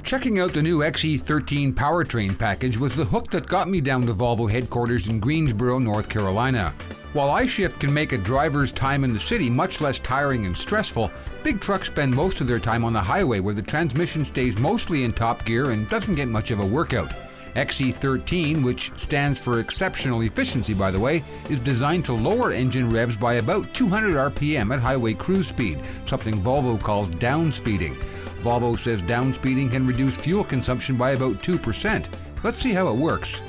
Checking out the new XE13 powertrain package was the hook that got me down to Volvo headquarters in Greensboro, North Carolina. While I-shift can make a driver's time in the city much less tiring and stressful, big trucks spend most of their time on the highway where the transmission stays mostly in top gear and doesn't get much of a workout. XE13, which stands for exceptional efficiency by the way, is designed to lower engine revs by about 200 RPM at highway cruise speed, something Volvo calls downspeeding. Volvo says downspeeding can reduce fuel consumption by about 2%. Let's see how it works.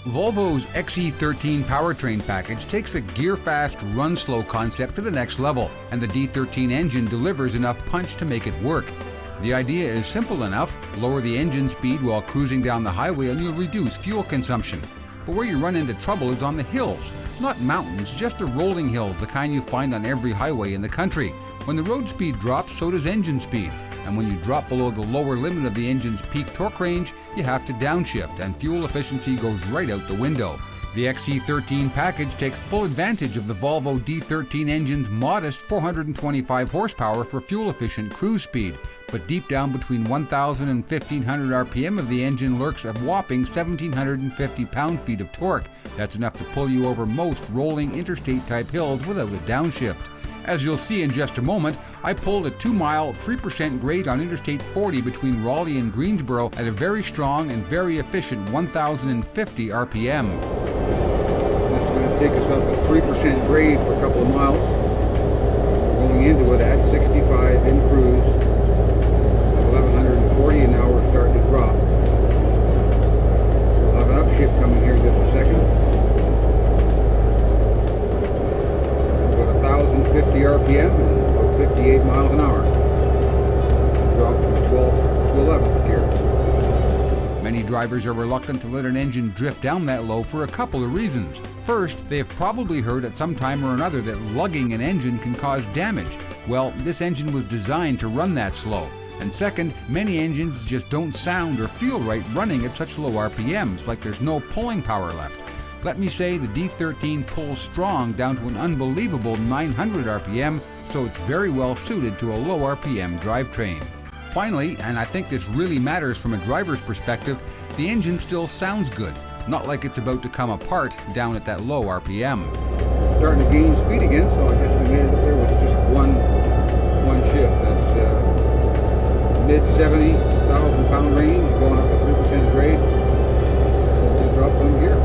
Volvo's XE13 powertrain package takes a gear-fast, run-slow concept to the next level, and the D13 engine delivers enough punch to make it work. The idea is simple enough: lower the engine speed while cruising down the highway and you'll reduce fuel consumption. But where you run into trouble is on the hills. Not mountains, just the rolling hills, the kind you find on every highway in the country. When the road speed drops, so does engine speed. And when you drop below the lower limit of the engine's peak torque range, you have to downshift, and fuel efficiency goes right out the window. The XE13 package takes full advantage of the Volvo D13 engine's modest 425 horsepower for fuel-efficient cruise speed, but deep down between 1,000 and 1,500 RPM of the engine lurks a whopping 1,750 pound-feet of torque. That's enough to pull you over most rolling interstate-type hills without a downshift. As you'll see in just a moment, I pulled a 2-mile, 3% grade on Interstate 40 between Raleigh and Greensboro at a very strong and very efficient 1,050 RPM. This is going to take us up a 3% grade for a couple of miles. Going into it at 65 in cruise, at 1,140, and now we're starting to drop. So we'll have an upshift coming here in just a second. 1,050 RPM and about 58 miles an hour. Drop from 12th to 11th gear. Many drivers are reluctant to let an engine drift down that low for a couple of reasons. First, they have probably heard at some time or another that lugging an engine can cause damage. Well, this engine was designed to run that slow. And second, many engines just don't sound or feel right running at such low RPMs, like there's no pulling power left. Let me say the D13 pulls strong down to an unbelievable 900 RPM, so it's very well suited to a low RPM drivetrain. Finally, and I think this really matters from a driver's perspective, the engine still sounds good, not like it's about to come apart down at that low RPM. Starting to gain speed again, so I guess we made it up there with just one shift. That's mid 70,000 pound range, going up to 3% grade. Just drop one gear.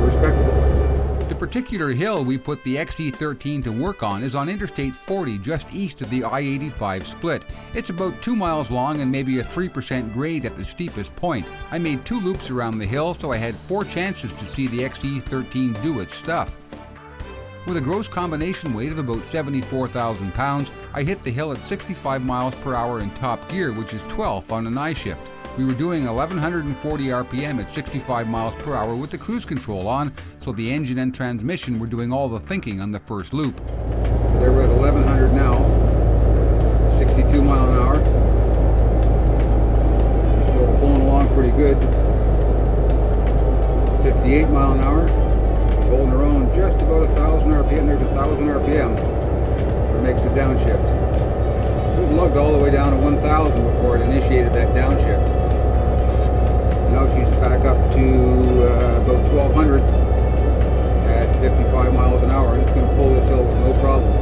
Respectable. The particular hill we put the XE13 to work on is on Interstate 40 just east of the I-85 split. It's about 2 miles long and maybe a 3% grade at the steepest point. I made 2 loops around the hill, so I had 4 chances to see the XE13 do its stuff. With a gross combination weight of about 74,000 pounds, I hit the hill at 65 miles per hour in top gear, which is 12th on an I-shift. We were doing 1,140 RPM at 65 miles per hour with the cruise control on, so the engine and transmission were doing all the thinking on the first loop. So they were at 1,100 now, 62 mile an hour. She's still pulling along pretty good. 58 mile an hour. She's holding her own just about 1,000 RPM. There's 1,000 RPM. It makes a downshift. We've lugged all the way down to 1,000 before it initiated that downshift. Now she's back up to about 1,200 at 55 miles an hour, and it's going to pull this hill with no problem.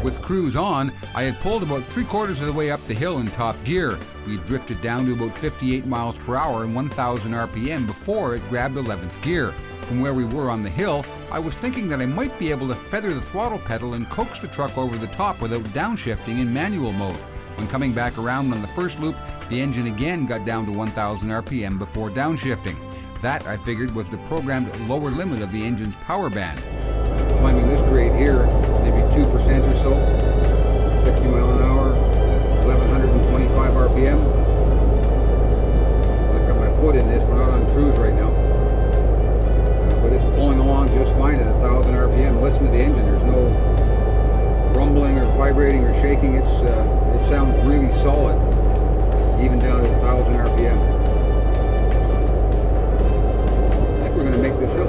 With cruise on, I had pulled about 3/4 of the way up the hill in top gear. We had drifted down to about 58 miles per hour and 1,000 RPM before it grabbed 11th gear. From where we were on the hill, I was thinking that I might be able to feather the throttle pedal and coax the truck over the top without downshifting in manual mode. When coming back around on the first loop, the engine again got down to 1,000 RPM before downshifting. That, I figured, was the programmed lower limit of the engine's power band. Climbing this grade here, maybe 2% or so, 60 mile an hour, 1,125 RPM. I've got my foot in this, we're not on cruise right now. But it's pulling along just fine at 1,000 RPM. Listen to the engine, there's no rumbling or vibrating or shaking. It sounds really solid, even down to 1,000 RPM. I think we're going to make this hill.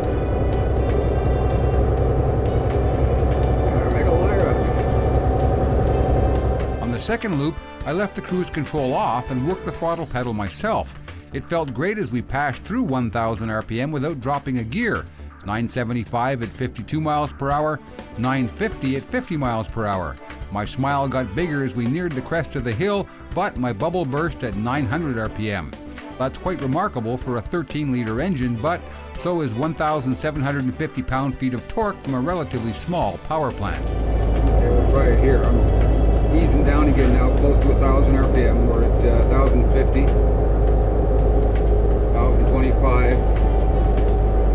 On the second loop, I left the cruise control off and worked the throttle pedal myself. It felt great as we passed through 1,000 RPM without dropping a gear. 975 at 52 miles per hour, 950 at 50 miles per hour. My smile got bigger as we neared the crest of the hill, but my bubble burst at 900 RPM. That's quite remarkable for a 13-liter engine, but so is 1,750 pound-feet of torque from a relatively small power plant. Okay, we'll try it here. I'm easing down again now, close to 1,000 RPM. We're at 1,050, 1,025.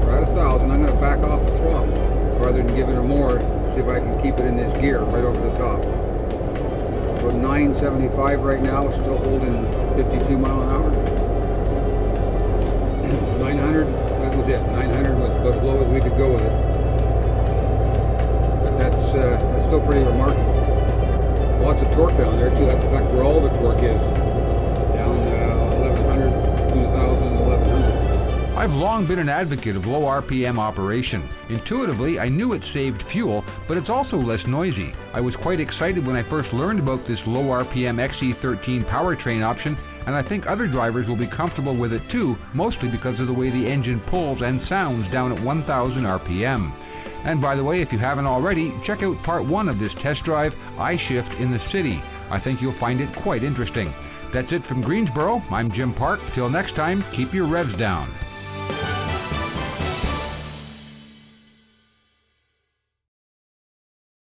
We're at 1,000. I'm going to back off the throttle rather than giving her more. See if I can keep it in this gear right over the top. We're 975 right now, still holding 52 mile an hour. 900, that was it. 900 was about as low as we could go with it. But that's still pretty remarkable. Lots of torque down there too. That's in fact where all the torque is. Down 1100, 2000, 1100. I've long been an advocate of low RPM operation. Intuitively, I knew it saved fuel, but it's also less noisy. I was quite excited when I first learned about this low RPM XE13 powertrain option, and I think other drivers will be comfortable with it too, mostly because of the way the engine pulls and sounds down at 1,000 RPM. And by the way, if you haven't already, check out part 1 of this test drive, I-Shift in the City. I think you'll find it quite interesting. That's it from Greensboro. I'm Jim Park. Till next time, keep your revs down.